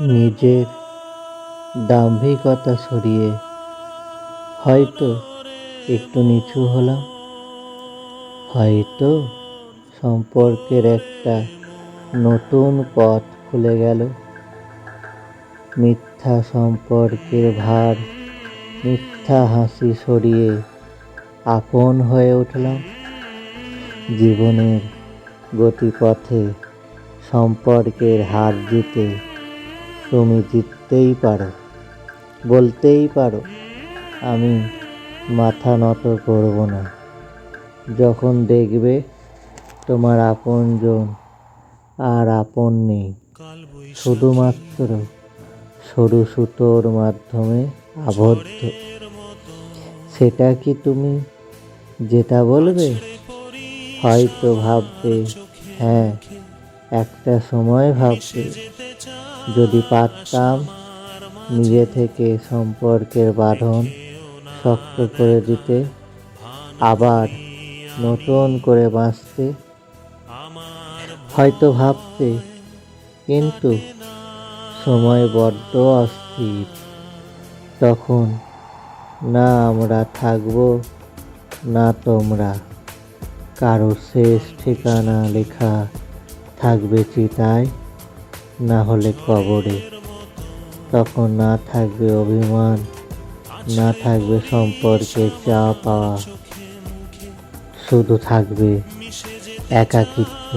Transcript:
নিজের দাম্ভিকতা সরিয়ে হয়তো একটু নিচু হলাম, হয়তো সম্পর্কের একটা নতুন পথ খুলে গেল। মিথ্যা সম্পর্কের ভার, মিথ্যা হাসি সরিয়ে আপন হয়ে উঠলাম। জীবনের গতিপথে সম্পর্কের হার জিতে তুমি জিততেই পারো, বলতেই পারো আমি মাথা নত করব না। যখন দেখবে তোমার আপনজন আর আপন নেই, শুধুমাত্র সরু সুতোর মাধ্যমে আবদ্ধ, সেটা কি তুমি যেটা বলবে? হয়তো ভাববে, হ্যাঁ, একটা সময় ভাববে, যদি পারতাম নিজে থেকে সম্পর্কের বাঁধন শক্ত করে দিতে, আবার নতুন করে বাঁচতে। হয়তো ভাবতে, কিন্তু সময় বড্ড অস্থির, তখন না আমরা থাকবো না তোমরা, কারো শেষ ঠিকানা লেখা থাকবে চিতায়, না হলে কবরে। তখন না থাকবে অভিমান, না থাকবে সম্পর্কের চাওয়া পাওয়া, শুধু থাকবে একাকিত্ব।